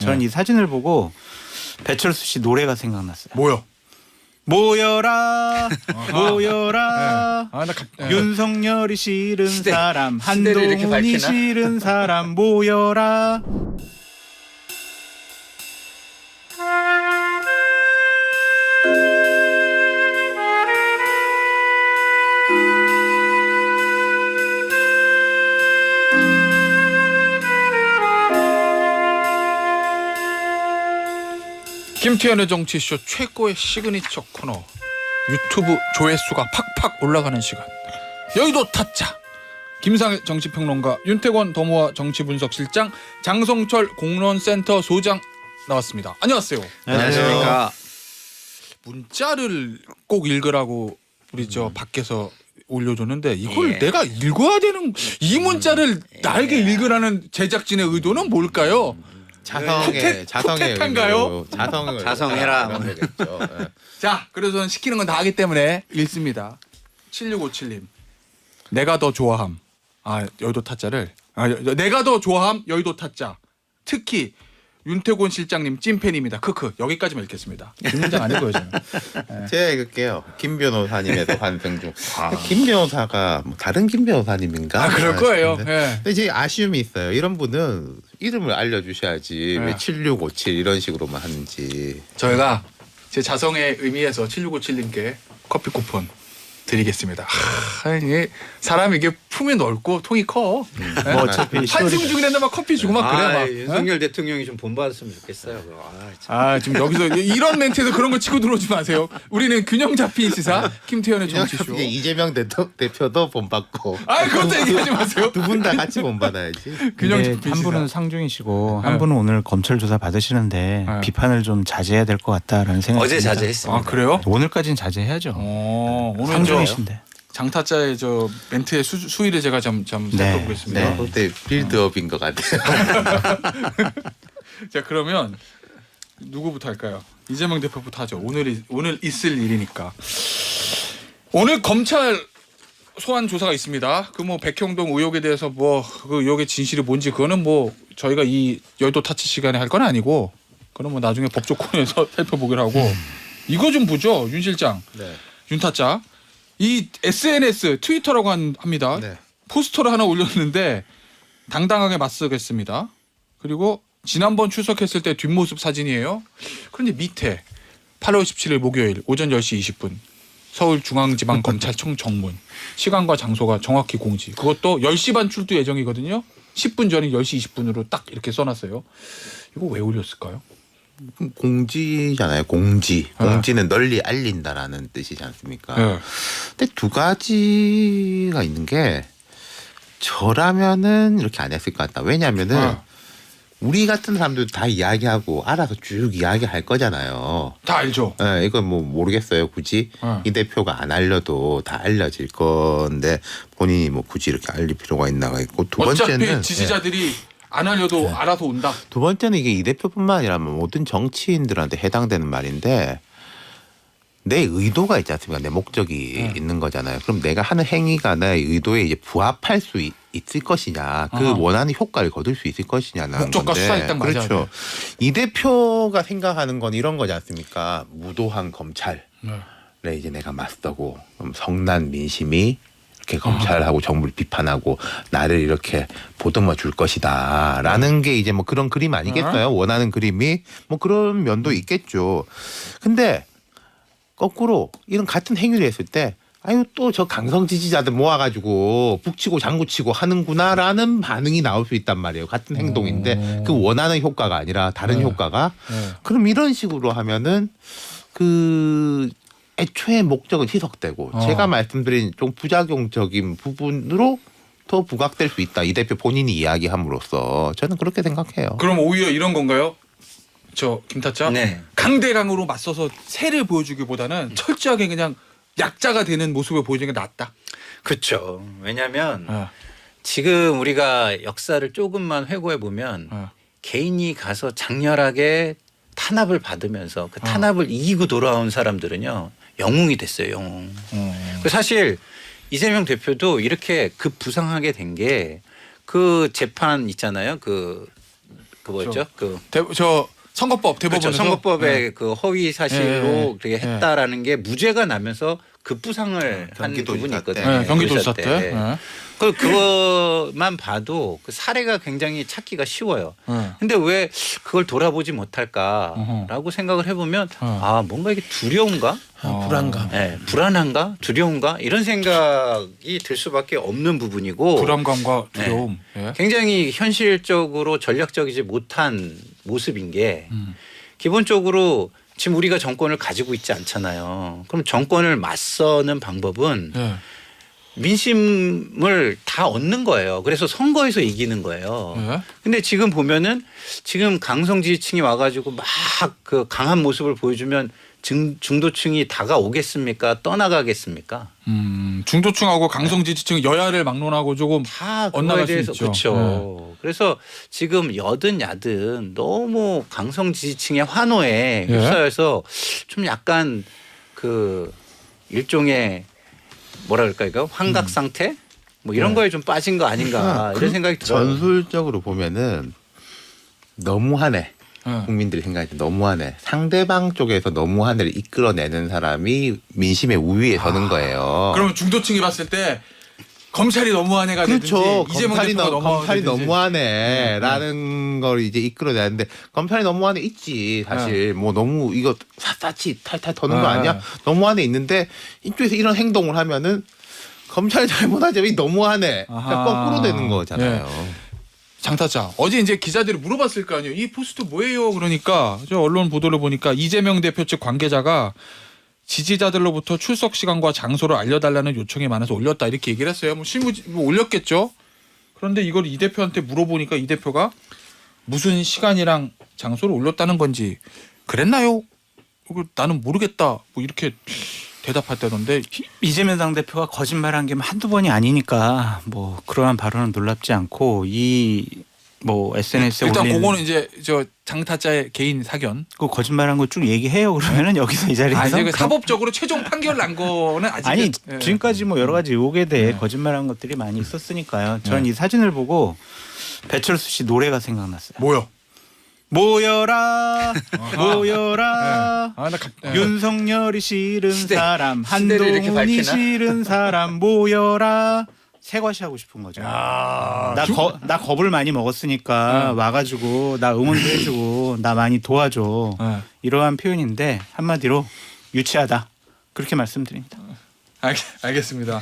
저는 이 사진을 보고 배철수 씨 노래가 생각났어요. 뭐요? 모여라 모여라 아, 나 윤석열이 싫은 사람 시대를 이렇게 한동훈이 밝히나? 싫은 사람 모여라. 김태현의 정치쇼 최고의 시그니처 코너 유튜브 조회수가 팍팍 올라가는 시간 여의도 타짜 김상일 정치평론가 윤태권 더모아 정치분석실장 장성철 공론센터 소장 나왔습니다. 안녕하세요. 안녕하십니까. 문자를 꼭 읽으라고 우리 저 밖에서 올려줬는데 이걸 예. 내가 읽어야 되는 이 문자를 나에게 읽으라는 제작진의 의도는 뭘까요? 자성의 푸켓한가요? 자성을 자성해라. 그런 거겠죠. 예. 자, 그래서 저는 시키는 건 다 하기 때문에 읽습니다. 7657님. 내가 더 좋아함. 아, 여의도 타짜를. 내가 더 좋아함. 여의도 타짜. 특히 윤태곤 실장님 찐팬입니다. 크크. 여기까지만 읽겠습니다. 이 문장 아니고요, 저는. 제가 읽을게요. 김 변호사님에도 환생 중. 김 변호사가 뭐 다른 김 변호사님인가? 아, 그럴 거예요. 싶은데. 예. 근데 제 아쉬움이 있어요. 이런 분은 이름을 알려주셔야지 네. 왜 7657 이런 식으로만 하는지. 저희가 제 자성의 의미에서 7657님께 커피 쿠폰 드리겠습니다. 이게 사람이 이게 품이 넓고 통이 커. 예? 뭐 어차피 한승 중인데 막 커피 주고 막 그래 막. 윤석열 대통령이 좀 본받았으면 좋겠어요. 그거. 참. 아 지금 여기서 이런 멘트에서 그런 거 치고 들어오지 마세요. 우리는 균형 잡힌 시사 김태현의 정치쇼. 이재명 대표도 본받고. 아 그것도 얘기하지 마세요. 두 분 다 같이 본받아야지. 균형 근데 잡힌 한 분은 시사. 상중이시고 네. 한 분은 오늘 검찰 조사 받으시는데 네. 비판을 좀 자제해야 될 것 같다라는 생각이 어제 듭니다. 자제했습니다. 아 그래요? 오늘까지는 자제해야죠. 오늘 저 상중이신데. 장타짜의 저 멘트의 수위를 제가 좀 네. 살펴보겠습니다. 네. 그때 빌드업인 것 같아요. 자 그러면 누구부터 할까요? 이재명 대표부터 하죠. 오늘 있을 일이니까. 오늘 검찰 소환 조사가 있습니다. 그 뭐 백형동 의혹에 대해서 뭐 그 의혹의 진실이 뭔지 그거는 뭐 저희가 이 여의도 타치 시간에 할 건 아니고 그건 뭐 나중에 법조 코너에서 살펴보기로 하고 이거 좀 보죠, 윤 실장. 네. 윤 타짜. 이 SNS 트위터라고 합니다. 네. 포스터를 하나 올렸는데 당당하게 맞서겠습니다. 그리고 지난번 출석했을 때 뒷모습 사진이에요. 그런데 밑에 8월 17일 목요일 오전 10시 20분 서울중앙지방검찰청 정문 시간과 장소가 정확히 공지. 그것도 10시 반 출두 예정이거든요. 10분 전인 10시 20분으로 딱 이렇게 써놨어요. 이거 왜 올렸을까요? 공지잖아요. 공지. 네. 공지는 널리 알린다라는 뜻이지 않습니까? 네. 근데 두 가지가 있는 게 저라면은 이렇게 안 했을 것 같다. 왜냐하면은 우리 같은 사람들도 다 이야기하고 알아서 쭉 이야기할 거잖아요. 다 알죠. 예, 이건 뭐 모르겠어요. 굳이 이 대표가 안 알려도 다 알려질 건데 본인이 뭐 굳이 이렇게 알릴 필요가 있나가 있고 두 어차피 번째는 지지자들이 안 알려도 알아서 온다. 두 번째는 이게 이 대표뿐만 아니라 모든 정치인들한테 해당되는 말인데 내 의도가 있지 않습니까? 내 목적이 있는 거잖아요. 그럼 내가 하는 행위가 내 의도에 이제 부합할 수 있을 것이냐, 그 원하는 효과를 거둘 수 있을 것이냐는 목적과 건데. 수사에 딱 맞아야 그렇죠. 이 대표가 생각하는 건 이런 거지 않습니까? 무도한 검찰에 이제 내가 맞서고 그럼 성난 민심이 이렇게 검찰하고 정부를 비판하고 나를 이렇게 보듬어 줄 것이다라는 게 이제 뭐 그런 그림 아니겠어요? 원하는 그림이 뭐 그런 면도 있겠죠. 근데 거꾸로 이런 같은 행위를 했을 때 아유 또 저 강성 지지자들 모아가지고 북치고 장구치고 하는구나라는 반응이 나올 수 있단 말이에요. 같은 행동인데 그 원하는 효과가 아니라 다른 효과가. 그럼 이런 식으로 하면은 그 애초에 목적은 희석되고 제가 말씀드린 좀 부작용적인 부분으로 더 부각될 수 있다. 이 대표 본인이 이야기함으로써 저는 그렇게 생각해요. 그럼 오히려 이런 건가요? 저 김타짜 네. 강대강으로 맞서서 세를 보여주기보다는 철저하게 그냥 약자가 되는 모습을 보여주는 게 낫다. 그렇죠. 왜냐하면 지금 우리가 역사를 조금만 회고해 보면 개인이 가서 장렬하게 탄압을 받으면서 그 탄압을 이기고 돌아온 사람들은요 영웅이 됐어요. 영웅. 사실 이재명 대표도 이렇게 급부상하게 된 게 그 재판 있잖아요. 그 그거죠. 저 선거법 대법원에서 그렇죠. 선거법의 네. 그 허위 사실로 그렇게 했다라는 게 무죄가 나면서 급부상을 한 부분이 경기도지사 때. 있거든요. 네, 경기도지사 때. 네. 그것만 봐도 그 사례가 굉장히 찾기가 쉬워요. 네. 근데 왜 그걸 돌아보지 못할까라고 생각을 해보면 아 뭔가 이게 두려운가? 불안감. 네, 불안한가? 두려운가? 이런 생각이 들 수밖에 없는 부분이고 불안감과 두려움. 예. 굉장히 현실적으로 전략적이지 못한 모습인 게 기본적으로 지금 우리가 정권을 가지고 있지 않잖아요. 그럼 정권을 맞서는 방법은 예. 민심을 다 얻는 거예요. 그래서 선거에서 이기는 거예요. 예. 근데 지금 보면은 지금 강성 지지층이 와가지고 막 그 강한 모습을 보여주면 중도층이 다가오겠습니까? 떠나가겠습니까? 중도층하고 강성 지지층 여야를 막론하고 조금 다 그거에 엇나갈 수 대해서 있죠. 그렇죠. 그래서 지금 여든 야든 너무 강성 지지층의 환호에 예. 휩싸여서 좀 약간 그 일종의 뭐라 그럴까 이거 환각 상태 뭐 이런 거에 좀 빠진 거 아닌가 이런 생각이 들어요. 전술적으로 보면은 너무하네. 예. 국민들이 생각할 때 너무하네. 상대방 쪽에서 너무하네를 이끌어내는 사람이 민심의 우위에 서는 거예요. 그러면 중도층이 봤을 때 검찰이 너무하네가 그렇죠. 되든지 이재명 대표가 검찰이 너무하네든지. 너무하네라는 걸 이제 이끌어내는데 검찰이 너무하네 있지 사실 뭐 너무 이거 샅샅이 탈탈 터는 거 아니야? 너무하네 있는데 이쪽에서 이런 행동을 하면은 검찰이 잘못하지 너무하네. 그러니까 거꾸로 되는 거잖아요. 장타자 어제 이제 기자들이 물어봤을 거 아니에요. 이 포스트 뭐예요? 그러니까 저 언론 보도를 보니까 이재명 대표 측 관계자가 지지자들로부터 출석 시간과 장소를 알려달라는 요청이 많아서 올렸다 이렇게 얘기를 했어요. 뭐 실무 뭐 올렸겠죠. 그런데 이걸 이 대표한테 물어보니까 이 대표가 무슨 시간이랑 장소를 올렸다는 건지 그랬나요? 이거 나는 모르겠다. 뭐 이렇게 대답했다던데. 이재명 당대표가 거짓말한 게 한두 번이 아니니까 뭐 그러한 발언은 놀랍지 않고 이 뭐 SNS에 일단 올린 그거는 이제 저 장타자의 개인 사견. 그 거짓말한 거 쭉 얘기해요. 그러면은 여기서 이 자리에서 이제 그 그럼- 사법적으로 최종 판결 난 거는 아직 아니 지금까지 뭐 여러 가지 의혹에 대해 네. 거짓말한 것들이 많이 있었으니까요. 저는 이 사진을 보고 배철수 씨 노래가 생각났어요. 뭐요? 모여라 모여라 아, 윤석열이 싫은 사람 시대를 이렇게 한동훈이 밝히나? 싫은 사람 모여라 새과시 하고 싶은 거죠. 나 겁을 많이 먹었으니까 와가지고 나 응원도 해주고 나 많이 도와줘 이러한 표현인데 한마디로 유치하다 그렇게 말씀드립니다. 알겠습니다.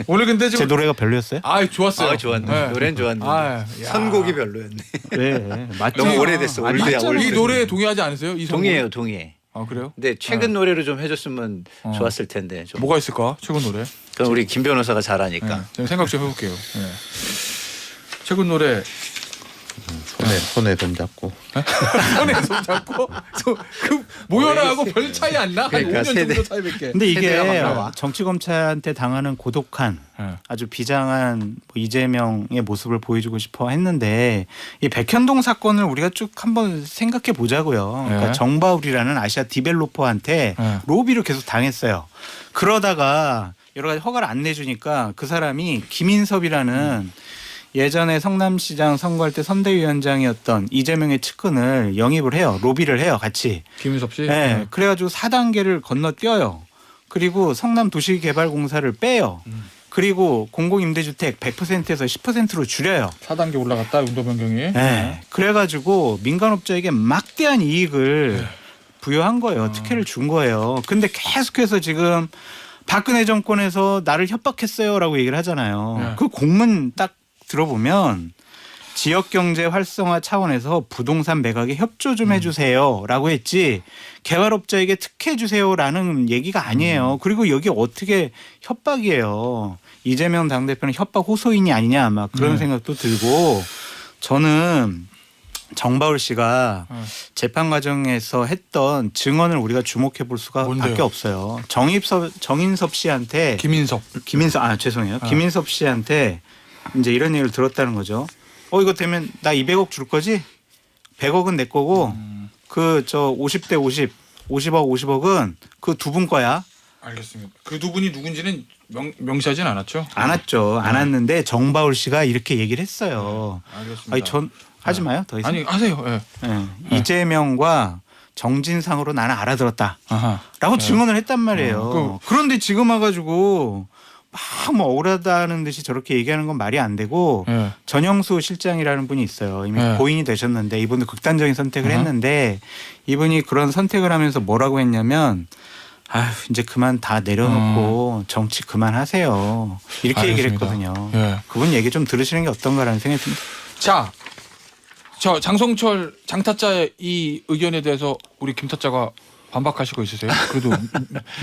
오늘 근데 제 노래가 별로였어요? 좋았어요. 아 좋았네. 네. 노래는 좋았네. 야. 선곡이 별로였네. 왜? 맞죠? 너무 오래됐어. 아니, 올드야, 맞잖아요. 이 노래에 동의하지 않으세요? 이 선곡? 동의해요, 동의해. 아 그래요? 근데 최근 노래로 좀 해줬으면 좋았을 텐데. 좀. 뭐가 있을까? 최근 노래. 그럼 우리 김 변호사가 잘하니까. 제가 생각 좀 해볼게요. 최근 노래 손에 손 잡고. 손에 손 잡고 그 모여라 하고 별 차이 안 나? 한 그러니까 5년 세대. 정도 차이밖에. 근데 세대가 막 이게 나와. 정치 검찰한테 당하는 고독한 아주 비장한 뭐 이재명의 모습을 보여주고 싶어 했는데 이 백현동 사건을 우리가 쭉 한번 생각해 보자고요. 그러니까 네. 정바울이라는 아시아 디벨로퍼한테 네. 로비를 계속 당했어요. 그러다가 여러 가지 허가를 안 내주니까 그 사람이 김인섭이라는 예전에 성남시장 선거할 때 선대위원장이었던 이재명의 측근을 영입을 해요. 로비를 해요. 같이. 김인섭 씨. 네. 그래가지고 4단계를 건너뛰어요. 그리고 성남도시개발공사를 빼요. 그리고 공공임대주택 100%에서 10%로 줄여요. 4단계 올라갔다 운도 변경이. 네. 그래가지고 민간업자에게 막대한 이익을 부여한 거예요. 특혜를 준 거예요. 근데 계속해서 지금 박근혜 정권에서 나를 협박했어요라고 얘기를 하잖아요. 네. 그 공문 딱 들어보면 지역경제 활성화 차원에서 부동산 매각에 협조 좀 해주세요라고 했지 개발업자에게 특혜 주세요라는 얘기가 아니에요. 그리고 여기 어떻게 협박이에요. 이재명 당대표는 협박 호소인이 아니냐 막 그런 생각도 들고 저는 정바울 씨가 재판 과정에서 했던 증언을 우리가 주목해 볼 수가 뭔데요? 밖에 없어요. 정인섭 씨한테 김인섭. 죄송해요. 김인섭 씨한테 이제 이런 얘기를 들었다는 거죠. 이거 되면 나 200억 줄 거지? 100억은 내 거고 그 저 50대 50, 50억 50억은 그 두 분 거야. 알겠습니다. 그 두 분이 누군지는 명시하진 않았죠? 안 왔죠. 안 왔는데 정바울 씨가 이렇게 얘기를 했어요. 알겠습니다. 아니 하지 마요. 더 이상. 아니 하세요. 예. 예. 이재명과 정진상으로 나는 알아들었다라고 아하. 증언을 했단 말이에요. 그런데 지금 와가지고 막 뭐 억울하다는 듯이 저렇게 얘기하는 건 말이 안 되고 예. 전영수 실장이라는 분이 있어요. 이미 네. 고인이 되셨는데 이분도 극단적인 선택을 했는데 이분이 그런 선택을 하면서 뭐라고 했냐면 아휴 이제 그만 다 내려놓고 정치 그만하세요. 이렇게 얘기를 알겠습니다. 했거든요. 예. 그분 얘기 좀 들으시는 게 어떤가라는 생각이 듭니다. 자, 저 장성철 장타짜의 이 의견에 대해서 우리 김타짜가 반박하시고 있으세요? 그래도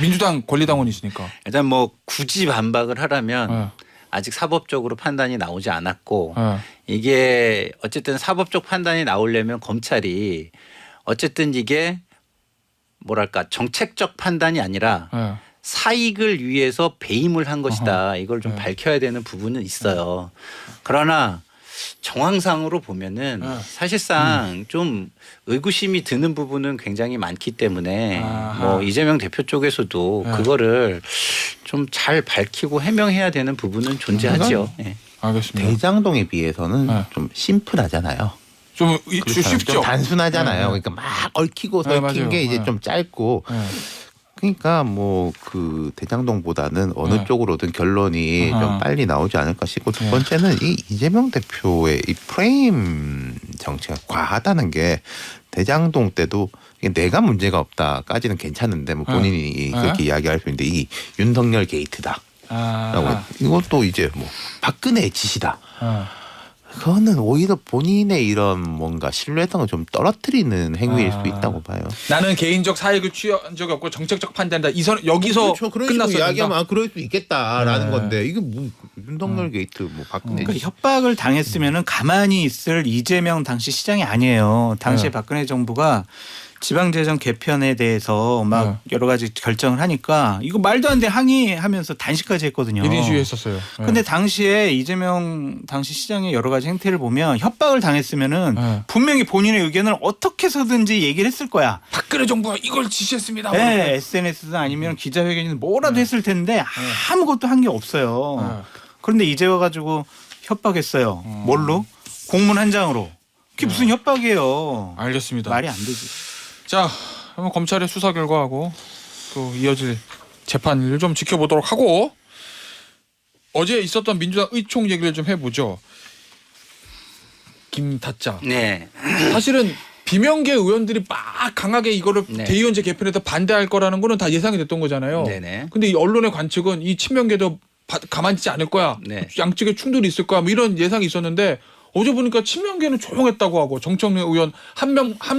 민주당 권리당원이시니까. 일단 뭐 굳이 반박을 하라면 예. 아직 사법적으로 판단이 나오지 않았고 예. 이게 어쨌든 사법적 판단이 나오려면 검찰이 어쨌든 이게 뭐랄까 정책적 판단이 아니라 예. 사익을 위해서 배임을 한 것이다. 이걸 좀 네. 밝혀야 되는 부분은 있어요. 그러나 정황상으로 보면은 네. 사실상 좀 의구심이 드는 부분은 굉장히 많기 때문에 아하. 뭐 이재명 대표 쪽에서도 네. 그거를 좀 잘 밝히고 해명해야 되는 부분은 존재하죠. 예. 알겠습니다. 대장동에 비해서는 네. 좀 심플하잖아요. 좀 그렇잖아요. 쉽죠. 좀 단순하잖아요. 네, 네. 그러니까 막 얽히고 네, 설킨 맞아요. 게 이제 네. 좀 짧고 예. 그러니까 뭐 그 대장동보다는 어느 네. 쪽으로든 결론이 아하. 좀 빨리 나오지 않을까 싶고 두 네. 번째는 이 이재명 대표의 이 프레임 정치가 과하다는 게 대장동 때도 이게 내가 문제가 없다까지는 괜찮은데 뭐 본인이 그렇게 이야기할 수 있는데 이 윤석열 게이트다라고 이것도 이제 뭐 박근혜의 짓이다. 그거는 오히려 본인의 이런 뭔가 신뢰성을 좀 떨어뜨리는 행위일 수 있다고 봐요. 나는 개인적 사익을 취한 적이 없고 정책적 판단이다. 여기서 그렇죠. 그런 식으로 끝났어야 이야기하면 된다. 아, 그럴 수 있겠다라는 네. 건데 이게 뭐 윤석열 게이트 뭐 박근혜 그러니까 협박을 당했으면은 가만히 있을 이재명 당시 시장이 아니에요. 당시에 네. 박근혜 정부가 지방재정 개편에 대해서 막 여러 가지 결정을 하니까 이거 말도 안 돼 항의하면서 단식까지 했거든요. 1인 시위했었어요. 근데 당시에 이재명 당시 시장의 여러 가지 행태를 보면 협박을 당했으면은 네. 분명히 본인의 의견을 어떻게 해서든지 얘기를 했을 거야. 박근혜 정부가 이걸 지시했습니다. 네, SNS든 아니면 기자회견이든 뭐라도 했을 텐데 아무것도 한 게 없어요. 그런데 이제 와가지고 협박했어요. 뭘로? 공문 한 장으로. 그게 무슨 협박이에요. 알겠습니다. 말이 안 되지. 자, 그럼 검찰의 수사 결과하고 또 이어질 재판을 좀 지켜보도록 하고 어제 있었던 민주당 의총 얘기를 좀 해보죠. 김타짜. 네. 사실은 비명계 의원들이 막 강하게 이거를 네. 대의원제 개편에서 반대할 거라는 거는 다 예상이 됐던 거잖아요. 네네. 근데 이 언론의 관측은 이 친명계도 가만히 있지 않을 거야. 네. 양측에 충돌이 있을 거야. 뭐 이런 예상이 있었는데 어제 보니까 친명계는 조용했다고 하고 정청래 의원 한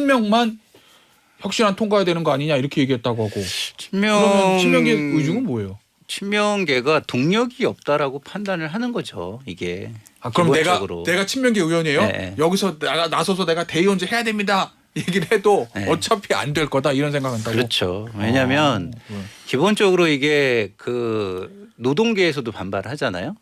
명만 혁신안 통과해야 되는 거 아니냐 이렇게 얘기했다고 하고. 그러면 친명계 의중은 뭐예요? 친명계가 동력이 없다라고 판단을 하는 거죠. 이게. 아, 그럼 기본적으로. 내가 친명계 의원이에요? 네. 여기서 나서서 내가 대의원제 해야 됩니다. 얘기를 해도 네. 어차피 안 될 거다 이런 생각한다고. 그렇죠. 왜냐하면 기본적으로 이게 그 노동계에서도 반발을 하잖아요.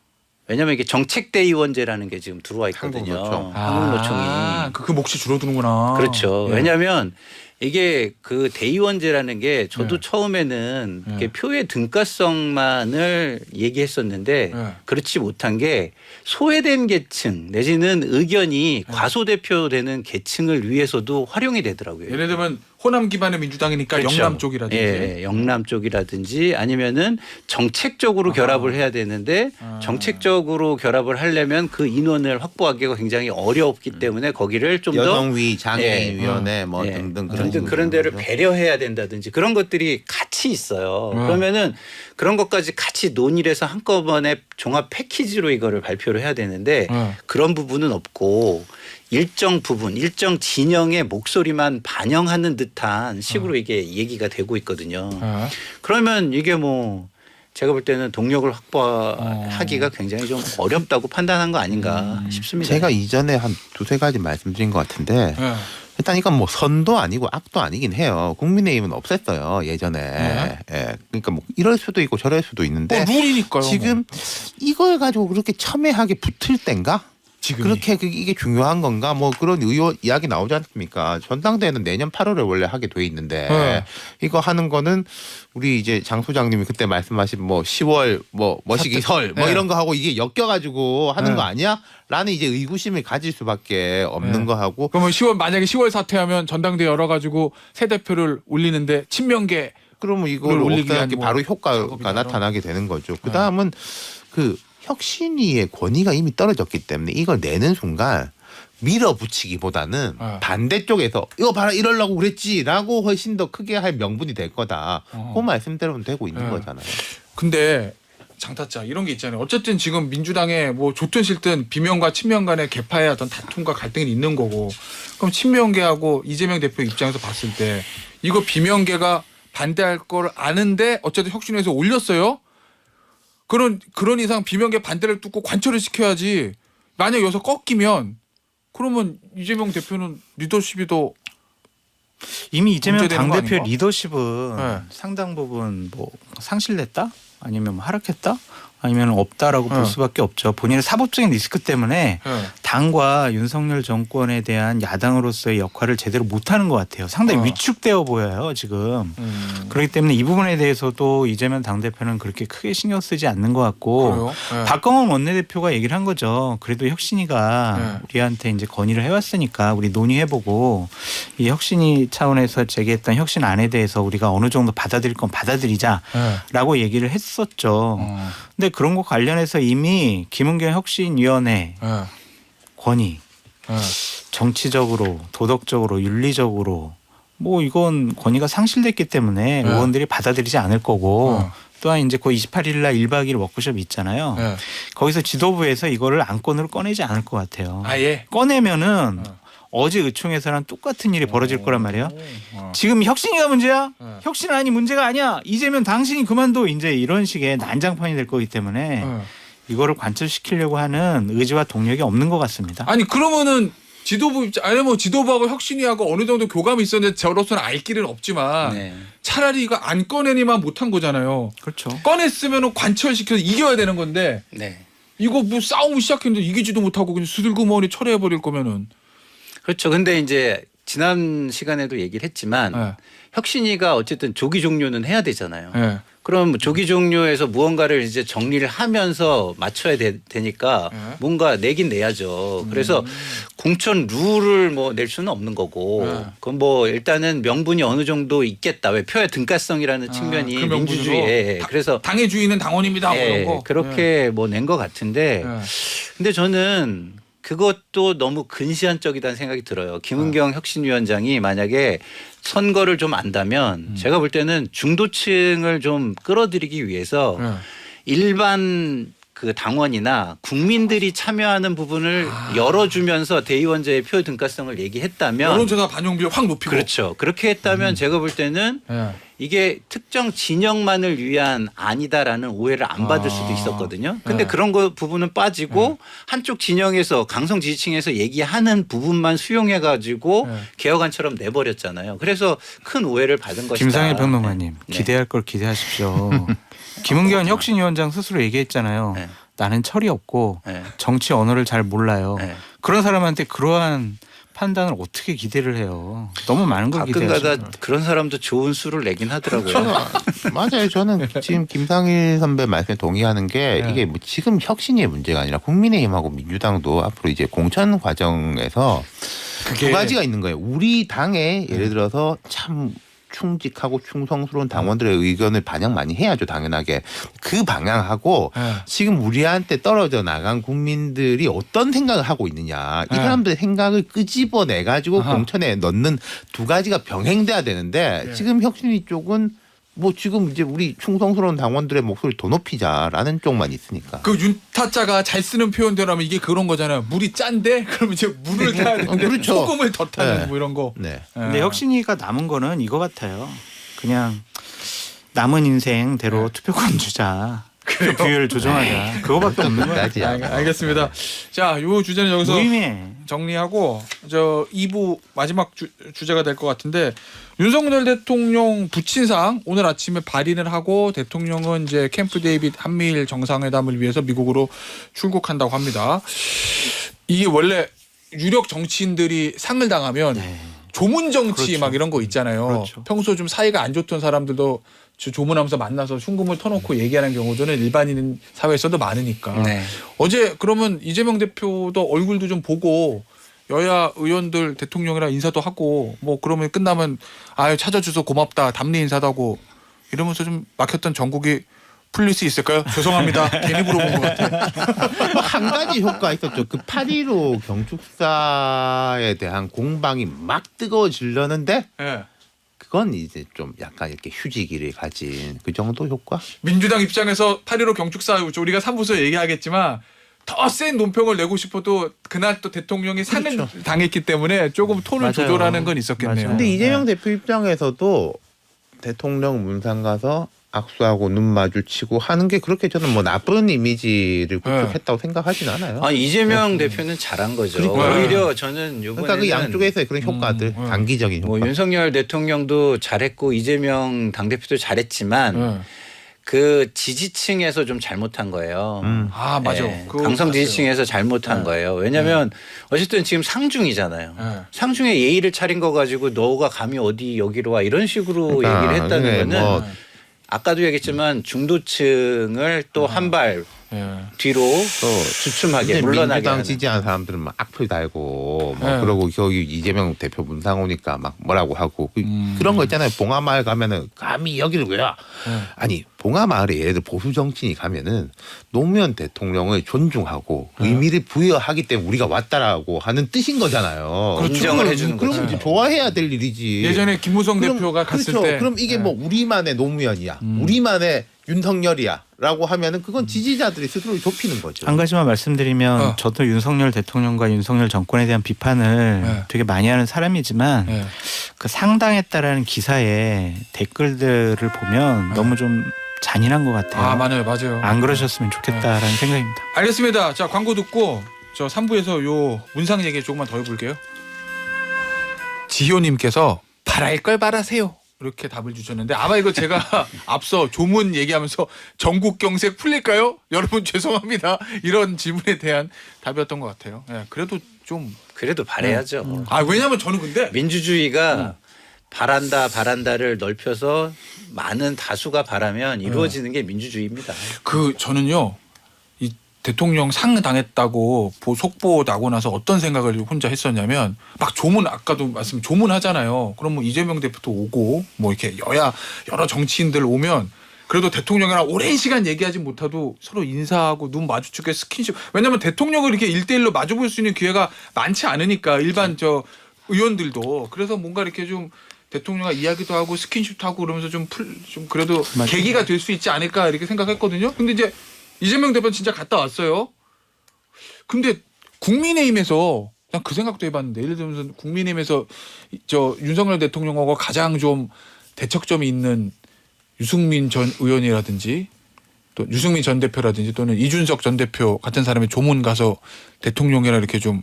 왜냐하면 이게 정책대의원제라는 게 지금 들어와 있거든요. 한국노총. 한국노총이. 그 몫이 줄어드는구나. 그렇죠. 예. 왜냐하면 이게 그 대의원제라는 게 저도 네. 처음에는 네. 이렇게 표의 등가성만을 얘기했었는데 네. 그렇지 못한 게 소외된 계층 내지는 의견이 과소대표되는 계층을 위해서도 활용이 되더라고요. 예를 들면 호남 기반의 민주당이니까 그렇죠. 영남 쪽이라든지. 예, 영남 쪽이라든지 아니면은 정책적으로 결합을 해야 되는데 정책적으로 결합을 하려면 그 인원을 확보하기가 굉장히 어렵기 때문에 거기를 좀 더 여성위 장애인위원회 뭐 등등 그런 데를 배려해야 된다든지 그런 것들이 같이 있어요. 그러면은 그런 것까지 같이 논의를 해서 한꺼번에 종합 패키지로 이거를 발표를 해야 되는데 그런 부분은 없고 일정 부분, 일정 진영의 목소리만 반영하는 듯한 식으로 이게 얘기가 되고 있거든요. 그러면 이게 뭐 제가 볼 때는 동력을 확보하기가 굉장히 좀 어렵다고 판단한 거 아닌가 싶습니다. 제가 이전에 한 두세 가지 말씀드린 것 같은데 일단 이건 뭐 선도 아니고 악도 아니긴 해요. 국민의힘은 없앴어요 예전에. 예. 그러니까 뭐 이럴 수도 있고 저럴 수도 있는데 룰이니까요. 지금 이걸 가지고 그렇게 첨예하게 붙을 땐가? 지금 그렇게 이게 중요한 건가? 뭐 그런 이야기 나오지 않습니까? 전당대회는 내년 8월에 원래 하게 돼 있는데 네. 이거 하는 거는 우리 이제 장 소장님이 그때 말씀하신 뭐 10월 뭐 머시기 설 뭐 네. 이런 거 하고 이게 엮여가지고 하는 네. 거 아니야? 라는 이제 의구심을 가질 수밖에 없는 네. 거 하고 그러면 만약에 10월 사퇴하면 전당대회 열어가지고 새 대표를 올리는데 친명계 그러면 이걸 올리기 위한 없애기 뭐 바로 효과가 작업이나 나타나게 되는 거죠. 그 다음은 그 혁신위의 권위가 이미 떨어졌기 때문에 이걸 내는 순간 밀어붙이기보다는 네. 반대쪽에서 이거 봐라 이러려고 그랬지라고 훨씬 더 크게 할 명분이 될 거다. 그 말씀대로는 되고 있는 네. 거잖아요. 근데 장타짜 이런 게 있잖아요. 어쨌든 지금 민주당에 뭐 좋든 싫든 비명과 친명 간의 개파의 어떤 다툼과 갈등이 있는 거고 그럼 친명계하고 이재명 대표 입장에서 봤을 때 이거 비명계가 반대할 걸 아는데 어쨌든 혁신위에서 올렸어요. 그런 이상 비명계 반대를 뚫고 관철을 시켜야지. 만약 여기서 꺾이면 그러면 이재명 대표는 리더십이 더 이미 이재명 문제되는 거 당대표 아닌가? 리더십은 네. 상당 부분 뭐 상실됐다? 아니면 뭐 하락했다? 아니면 없다라고 볼 네. 수밖에 없죠. 본인의 사법적인 리스크 때문에 네. 당과 윤석열 정권에 대한 야당으로서의 역할을 제대로 못하는 것 같아요. 상당히 위축되어 보여요 지금. 그렇기 때문에 이 부분에 대해서도 이재명 당대표는 그렇게 크게 신경 쓰지 않는 것 같고 그래요? 네. 박광원 원내대표가 얘기를 한 거죠. 그래도 혁신이가 네. 우리한테 이제 건의를 해왔으니까 우리 논의해보고 이 혁신이 차원에서 제기했던 혁신안에 대해서 우리가 어느 정도 받아들일 건 받아들이자라고 네. 얘기를 했었죠. 근데 그런 거 관련해서 이미 김은경 혁신위원회 네. 권위 네. 정치적으로 도덕적으로 윤리적으로 뭐 이건 권위가 상실됐기 때문에 네. 의원들이 받아들이지 않을 거고 네. 또한 이제 그 28일 날 1박 2일 워크숍 있잖아요. 네. 거기서 지도부에서 이거를 안건으로 꺼내지 않을 것 같아요. 아예 꺼내면은 네. 어제 의총에서랑 똑같은 일이 벌어질 거란 말이에요. 어. 지금 혁신이가 문제야? 네. 혁신안이 문제가 아니야. 이재명 당신이 그만둬. 이제 이런 식의 난장판이 될 거기 때문에 네. 이거를 관철시키려고 하는 의지와 동력이 없는 것 같습니다. 아니 그러면은 지도부 아니 뭐 지도부하고 혁신위하고 어느 정도 교감이 있었는데 저로서는 알 길은 없지만 네. 차라리 이거 안 꺼내니만 못한 거잖아요. 그렇죠. 꺼냈으면은 관철시켜서 이겨야 되는 건데 네. 이거 뭐 싸움을 시작했는데 이기지도 못하고 그냥 수들구머니 철회해 버릴 거면은 그렇죠. 근데 이제 지난 시간에도 얘기를 했지만 네. 혁신위가 어쨌든 조기 종료는 해야 되잖아요. 네. 그럼 조기 종료에서 무언가를 이제 정리를 하면서 맞춰야 되니까 네. 뭔가 내긴 내야죠. 그래서 공천 룰을 뭐 낼 수는 없는 거고 네. 그건 뭐 일단은 명분이 어느 정도 있겠다. 왜 표의 등가성이라는 측면이 그 명분으로 민주주의에 그래서 당의 주인은 당원입니다. 뭐 예, 이런 거. 그렇게 뭐 낸 것 같은데 네. 근데 저는 그것도 너무 근시안적이다는 생각이 들어요. 김은경 혁신위원장이 만약에 선거를 좀 안다면 제가 볼 때는 중도층을 좀 끌어들이기 위해서 네. 일반 그 당원이나 국민들이 참여하는 부분을 열어주면서 대의원제의 표 등가성을 얘기했다면 여론조사 반영비를 확 높이고. 그렇죠. 그렇게 했다면 제가 볼 때는 네. 이게 특정 진영만을 위한 아니다라는 오해를 안 받을 수도 있었거든요. 근데 네. 그런 거 부분은 빠지고 한쪽 진영에서 강성 지지층에서 얘기하는 부분만 수용해 가지고 네. 개혁안처럼 내버렸잖아요. 그래서 큰 오해를 받은 것이다. 김상일 평론가님 네. 기대할 걸 기대하십시오. 김은경 혁신위원장 스스로 얘기했잖아요. 네. 나는 철이 없고 네. 정치 언어를 잘 몰라요. 네. 그런 사람한테 그러한 판단을 어떻게 기대를 해요. 너무 많은 걸 기대하죠. 가끔가다 그런 사람도 좋은 수를 내긴 하더라고요. 맞아요. 저는 지금 김상일 선배 말씀에 동의하는 게 네. 이게 뭐 지금 혁신의 문제가 아니라 국민의힘하고 민주당도 앞으로 이제 공천 과정에서 두 가지가 있는 거예요. 우리 당에 예를 들어서 참 충직하고 충성스러운 당원들의 의견을 반영 많이 해야죠. 당연하게. 그 방향하고 네. 지금 우리한테 떨어져 나간 국민들이 어떤 생각을 하고 있느냐. 이 네. 사람들의 생각을 끄집어내 가지고 아하. 공천에 넣는 두 가지가 병행돼야 되는데 네. 지금 혁신위 쪽은 뭐 지금 이제 우리 충성스러운 당원들의 목소리를 더 높이자라는 쪽만 있으니까. 그 윤타짜가 잘 쓰는 표현대로 하면 이게 그런 거잖아요. 물이 짠데 그러면 이제 물을 타야 되는데 그렇죠. 소금을 더 타는 네. 뭐 이런 거. 네. 근데 혁신위가 남은 거는 이거 같아요. 그냥 남은 인생대로 투표권 주자. 투표 비율 조정하자. 그거밖에 없는 거야. 끝까지. 알겠습니다. 자, 요 주제는 여기서 무의미해. 정리하고 저 2부 마지막 주제가 될 것 같은데 윤석열 대통령 부친상 오늘 아침에 발인을 하고 대통령은 이제 캠프 데이빗 한미일 정상회담을 위해서 미국으로 출국한다고 합니다. 이게 원래 유력 정치인들이 상을 당하면 네. 조문 정치 그렇죠. 막 이런 거 있잖아요. 그렇죠. 평소 좀 사이가 안 좋던 사람들도 조문하면서 만나서 흉금을 터놓고 얘기하는 경우들은 일반인 사회에서도 많으니까. 네. 어제 그러면 이재명 대표도 얼굴도 좀 보고 여야 의원들 대통령이랑 인사도 하고 뭐 그러면 끝나면 아유 찾아줘서 고맙다 답례 인사도 하고 이러면서 좀 막혔던 전국이 풀릴 수 있을까요? 죄송합니다. 괜히 물어본 것 같아요. 한 가지 효과 있었죠. 그 8.15 경축사에 대한 공방이 막 뜨거워지려는데 네. 그건 이제 좀 약간 이렇게 휴지기를 가진 그 정도 효과? 민주당 입장에서 8.15 경축사 우리가 3부서 얘기하겠지만 더 센 논평을 내고 싶어도 그날 또 대통령이 상을 그렇죠. 당했기 때문에 조금 톤을 맞아요. 조절하는 건 있었겠네요. 맞아요. 근데 이재명 네. 대표 입장에서도 대통령 문상 가서 악수하고 눈 마주치고 하는 게 그렇게 저는 뭐 나쁜 이미지를 구축했다고 생각하진 않아요. 아, 이재명 대표는 잘한 거죠. 그러니까요. 오히려 저는 이번에는 그러니까 그 양쪽에서의 그런 효과들, 단기적인 효과. 뭐 윤석열 대통령도 잘했고 이재명 당대표도 잘했지만 네. 그 지지층에서 좀 잘못한 거예요. 아 맞아. 네, 그거 강성 봤어요. 지지층에서 잘못한 네. 거예요. 왜냐하면 어쨌든 지금 상중이잖아요. 네. 상중에 예의를 차린 거 가지고 너가 감히 어디 여기로 와 이런 식으로 그러니까 얘기를 했다는 네, 거는 뭐 아까도 얘기했지만 중도층을 또 한 발 네. 뒤로 또 주춤하게 이제 물러나게 민주당 하는. 지지하는 사람들은 막 악플 달고 뭐 네. 그러고 거기 이재명 대표 문상 오니까 막 뭐라고 하고 그런 거 있잖아요. 봉하마을 가면은 감히 여기를 왜 와? 아니 봉하마을에 예를 들어 보수 정치인이 가면은 노무현 대통령을 존중하고 의미를 부여하기 때문에 우리가 왔다라고 하는 뜻인 거잖아요. 그렇죠. 인정을 해주는 그럼 거죠. 이제 좋아해야 될 일이지. 예전에 김무성 그럼, 대표가 갔을 그렇죠. 때 그럼 이게 뭐 우리만의 노무현이야, 우리만의 윤석열이야라고 하면은 그건 지지자들이 스스로 좁히는 거죠. 한 가지만 말씀드리면 저도 윤석열 대통령과 윤석열 정권에 대한 비판을 네. 되게 많이 하는 사람이지만 네. 그 상당했다라는 기사에 댓글들을 보면 너무 좀 잔인한 것 같아요. 아 맞아요. 안 그러셨으면 좋겠다라는 생각입니다. 알겠습니다. 자 광고 듣고 저 3부에서 요 문상 얘기 조금만 더 해볼게요. 지효님께서 바랄 걸 바라세요. 이렇게 답을 주셨는데 아마 이거 제가 앞서 조문 얘기하면서 전국 경색 풀릴까요? 여러분 죄송합니다. 이런 질문에 대한 답이었던 것 같아요. 예, 그래도 좀 그래도 바래야죠. 왜냐면 저는 근데 민주주의가 바란다를 넓혀서 많은 다수가 바라면 이루어지는 게 민주주의입니다. 저는요 이 대통령 상 당했다고 속보 나고 나서 어떤 생각을 혼자 했었냐면 막 조문 아까도 말씀 조문하잖아요. 그럼 뭐 이재명 대표도 오고 뭐 이렇게 여러 정치인들 오면 그래도 대통령이랑 오랜 시간 얘기하지 못해도 서로 인사하고 눈 마주치고 스킨십. 왜냐하면 대통령을 이렇게 1대1로 마주볼 수 있는 기회가 많지 않으니까 일반 저 의원들도 그래서 뭔가 이렇게 좀 대통령과 이야기도 하고 스킨십도 하고 그러면서 좀 그래도 맞아요. 계기가 될 수 있지 않을까 이렇게 생각했거든요. 근데 이제 이재명 대표는 진짜 갔다 왔어요. 근데 국민의힘에서 난 그 생각도 해봤는데 예를 들면서 국민의힘에서 저 윤석열 대통령하고 가장 좀 대척점이 있는 유승민 전 의원이라든지 또 유승민 전 대표라든지 또는 이준석 전 대표 같은 사람이 조문 가서 대통령이랑 이렇게 좀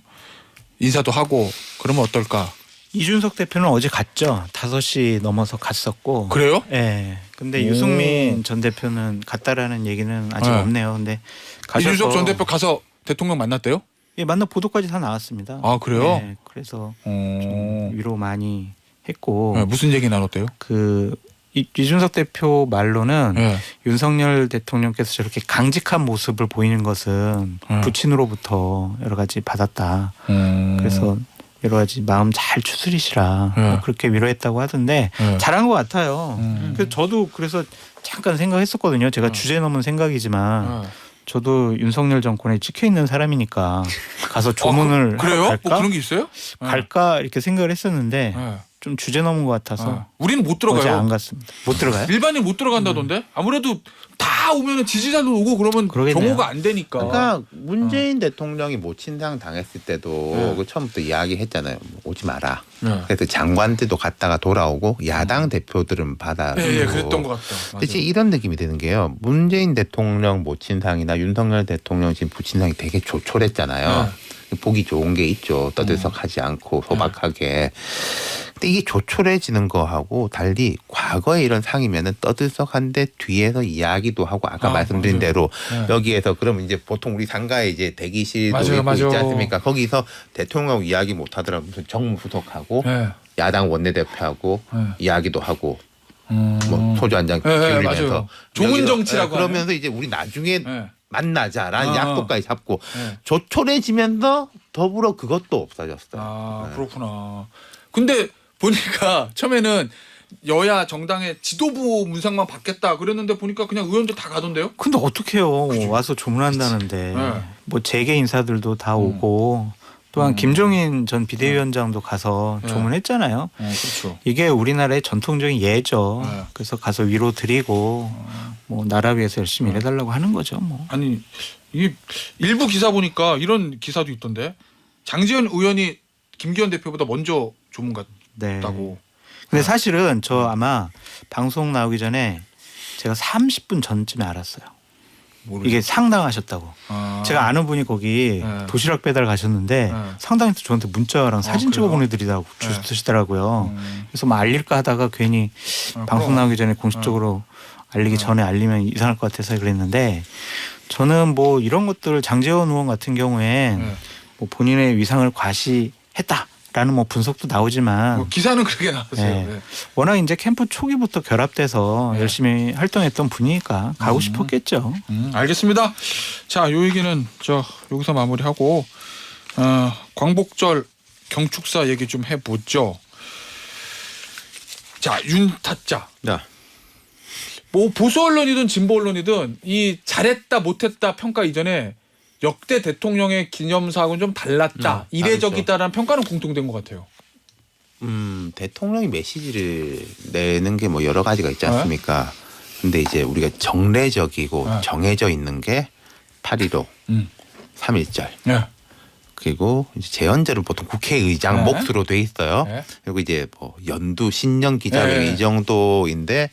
인사도 하고 그러면 어떨까? 이준석 대표는 어제 갔죠. 5시 넘어서 갔었고. 그래요? 예. 근데 오. 유승민 전 대표는 갔다라는 얘기는 아직 네. 없네요. 근데 가셔서 이준석 전 대표 가서 대통령 만났대요? 예, 만나 보도까지 다 나왔습니다. 아 그래요? 예, 그래서 좀 위로 많이 했고 네, 무슨 얘기 나눴대요? 그 이준석 대표 말로는 네. 윤석열 대통령께서 저렇게 강직한 모습을 보이는 것은 부친으로부터 여러 가지 받았다. 그래서 여러 가지 마음 잘 추스리시라 네. 그렇게 위로했다고 하던데 네. 잘한 것 같아요. 그래서 저도 그래서 잠깐 생각했었거든요. 제가 주제 넘은 생각이지만 저도 윤석열 정권에 찍혀 있는 사람이니까 가서 조문을 그래요? 갈까? 뭐 그런 게 있어요? 갈까 이렇게 생각을 했었는데 네. 좀 주제 넘은 것 같아서 우리는 못 어제 안 들어가요. 갔습니다. 못 들어가요? 일반인 못 들어간다던데? 아무래도 다 오면은 지지자도 오고 그러면 그러겠네요. 경호가 안 되니까. 그러니까 문재인 대통령이 모친상 당했을 때도 그 처음부터 이야기했잖아요. 오지 마라. 그래서 장관들도 갔다가 돌아오고 야당 대표들은 받아주고. 예, 그랬던 것 같다. 대체 이런 느낌이 드는 게요. 문재인 대통령 모친상이나 윤석열 대통령 지금 부친상이 되게 조촐했잖아요. 보기 좋은 게 있죠. 떠들썩하지 않고 소박하게. 근데 이게 조촐해지는 거하고 달리 과거에 이런 상이면은 떠들썩한데 뒤에서 이야기도 하고 아까 말씀드린 맞아요. 대로 네. 여기에서 그러면 이제 보통 우리 상가에 이제 대기실도 맞아요, 있고 맞아요. 있지 않습니까? 거기서 대통령하고 이야기 못 하더라도 무슨 정무수석하고 네. 야당 원내대표하고 네. 이야기도 하고 뭐 소주 한 잔 기울이면서 맞아요. 좋은 정치라고 그러면서 이제 우리 나중에 네. 만나자라는 약속까지 잡고 네. 조촐해지면서 더불어 그것도 없어졌어요. 아 네. 그렇구나. 근데 보니까 처음에는 여야 정당의 지도부 문상만 받겠다 그랬는데 보니까 그냥 의원들 다 가던데요? 근데 어떡해요. 와서 조문한다는데. 네. 뭐 재계 인사들도 다 오고 또한 김종인 전 비대위원장도 가서 네. 조문했잖아요. 그렇죠. 이게 우리나라의 전통적인 예죠. 네. 그래서 가서 위로 드리고 뭐 나라 위해서 열심히 일해달라고 하는 거죠. 뭐. 아니 이게 일부 기사 보니까 이런 기사도 있던데 장지현 의원이 김기현 대표보다 먼저 조문 네. 갔다고. 근데 사실은 저 아마 방송 나오기 전에 제가 30분 전쯤에 알았어요. 이게 상당하셨다고. 아. 제가 아는 분이 거기 네. 도시락 배달 가셨는데 네. 상당히 저한테 문자랑 사진 찍어 그래요? 보내드리다고 네. 주시더라고요. 그래서 뭐 알릴까 하다가 괜히 방송 그럼. 나오기 전에 공식적으로 알리기 전에 알리면 이상할 것 같아서 그랬는데 저는 뭐 이런 것들 장제원 의원 같은 경우에 네. 뭐 본인의 위상을 과시했다라는 뭐 분석도 나오지만 뭐 기사는 그렇게 나왔어요. 네. 네. 워낙 이제 캠프 초기부터 결합돼서 네. 열심히 활동했던 분이니까 가고 싶었겠죠. 알겠습니다. 자, 요 얘기는 저 여기서 마무리하고 광복절 경축사 얘기 좀 해보죠. 자, 윤타짜. 네. 뭐 보수 언론이든 진보 언론이든 이 잘했다 못했다 평가 이전에 역대 대통령의 기념사하고는 좀 달랐다, 이례적이다라는 평가는 공통된 것 같아요. 대통령이 메시지를 내는 게 뭐 여러 가지가 있지 않습니까? 근데 이제 우리가 정례적이고 네. 정해져 있는 게 8.15, 3.1절. 네. 그리고 이제 제헌절은 보통 국회의장 네. 몫으로 돼 있어요. 네. 그리고 이제 뭐 연두 신년 기자회견 네. 이 정도인데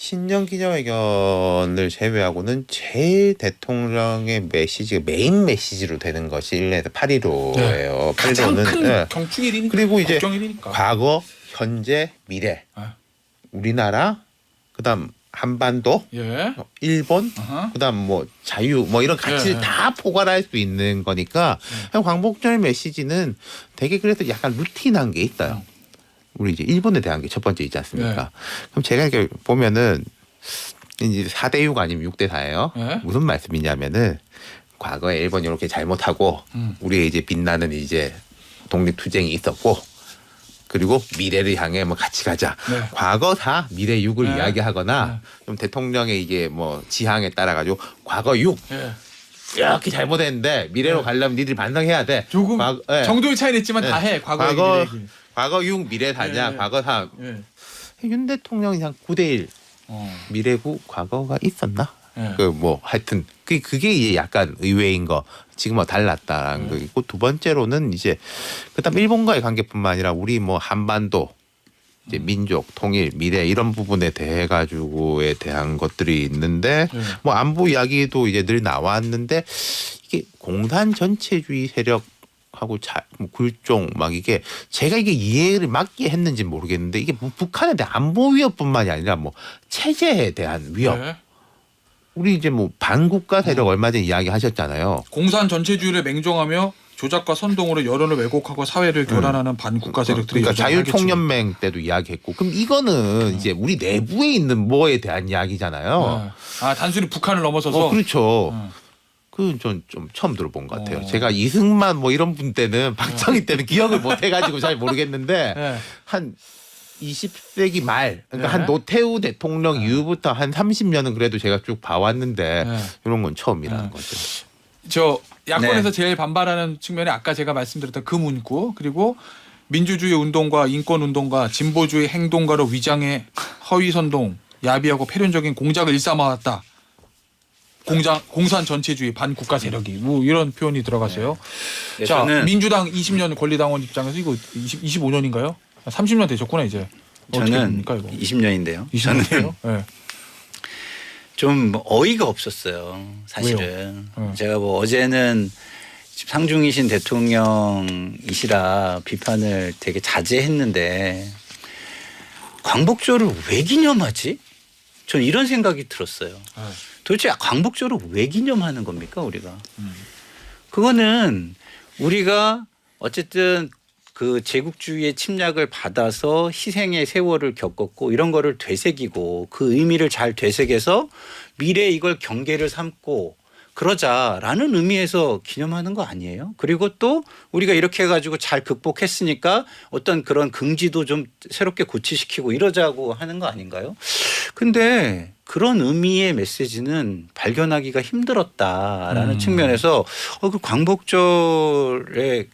신년 기자회견을 제외하고는 제일 대통령의 메시지가 메인 메시지로 되는 것이 1년에서 8.15예요. 가장 큰 경축일이니까. 그리고 이제 국경일이니까. 과거, 현재, 미래. 네. 우리나라, 그다음 한반도, 예. 일본, 아하. 그다음 뭐 자유 뭐 이런 가치를 예. 다 포괄할 수 있는 거니까 광복절 메시지는 되게 그래서 약간 루틴한 게 있어요. 우리 이제 일본에 대한 게 첫 번째 있지 않습니까? 그럼 제가 이렇게 보면은 이제 4대6 아니면 6대4예요. 예. 무슨 말씀이냐면은 과거에 일본이 이렇게 잘못하고 우리의 이제 빛나는 이제 독립투쟁이 있었고 그리고 미래를 향해 뭐 같이 가자. 네. 과거사 미래 6을 네. 이야기하거나 좀 대통령의 이게 뭐 지향에 따라 가지고 과거 6 예. 이렇게 잘못했는데 미래로 가려면 니들이 반성해야 돼. 조금 예. 정도의 차이는 있지만 네. 다 해. 과거 과거 얘기. 과거 6 미래 4냐 예. 과거 3. 예. 윤 대통령이 한 9대1 어. 미래 9 과거가 있었나? 예. 그 뭐 하여튼 그게 이제 약간 의외인 거. 지금 뭐 달랐다라는 거 있고 두 번째로는 이제 그다음 일본과의 관계뿐만 아니라 우리 뭐 한반도 이제 민족 통일 미래 이런 부분에 대해 가지고에 대한 것들이 있는데 뭐 안보 이야기도 이제 늘 나왔는데 이게 공산 전체주의 세력하고 뭐 굴종 막 이게 제가 이게 이해를 맞게 했는지 모르겠는데 이게 뭐 북한에 대한 안보 위협뿐만이 아니라 뭐 체제에 대한 위협. 예. 우리 이제 뭐 반국가 세력 얼마 전에 이야기하셨잖아요. 공산 전체주의를 맹종하며 조작과 선동으로 여론을 왜곡하고 사회를 교란하는 반국가 세력들이 그러니까 여전히 활개치고. 자유총연맹 때도 이야기했고 그럼 이거는 이제 우리 내부에 있는 뭐에 대한 이야기잖아요. 아 단순히 북한을 넘어서서 그렇죠. 그건 좀 처음 들어본 것 같아요. 어. 제가 이승만 뭐 이런 분 때는 박정희 때는 기억을 못 해가지고 잘 모르겠는데 예. 한 20세기 말 그러니까 네. 한 노태우 대통령 이후부터 한 30년은 그래도 제가 쭉 봐왔는데 네. 이런 건 처음이라는 네. 거죠. 저 야권에서 네. 제일 반발하는 측면이 아까 제가 말씀드렸던 그 문구 그리고 민주주의 운동과 인권 운동과 진보주의 행동가로 위장해 허위 선동 야비하고 패륜적인 공작을 일삼아왔다. 공산 전체주의 반국가 세력이 뭐 이런 표현이 들어갔어요. 네, 자 저는 민주당 20년 권리당원 입장에서 이거 25년인가요? 30년 되셨구나 이제. 어떻게 저는 됩니까 이거? 20년인데요. 20년이요? 네. 좀 어이가 없었어요. 사실은 왜요? 제가 뭐 어제는 상중이신 대통령이시라 비판을 되게 자제했는데 광복절을 왜 기념하지? 전 이런 생각이 들었어요. 도대체 광복절을 왜 기념하는 겁니까 우리가? 그거는 우리가 어쨌든 그 제국주의의 침략을 받아서 희생의 세월을 겪었고 이런 거를 되새기고 그 의미를 잘 되새겨서 미래에 이걸 경계를 삼고 그러자라는 의미에서 기념하는 거 아니에요? 그리고 또 우리가 이렇게 해가지고 잘 극복했으니까 어떤 그런 긍지도 좀 새롭게 고취시키고 이러자고 하는 거 아닌가요? 근데 그런 의미의 메시지는 발견하기가 힘들었다라는 측면에서 그 광복절에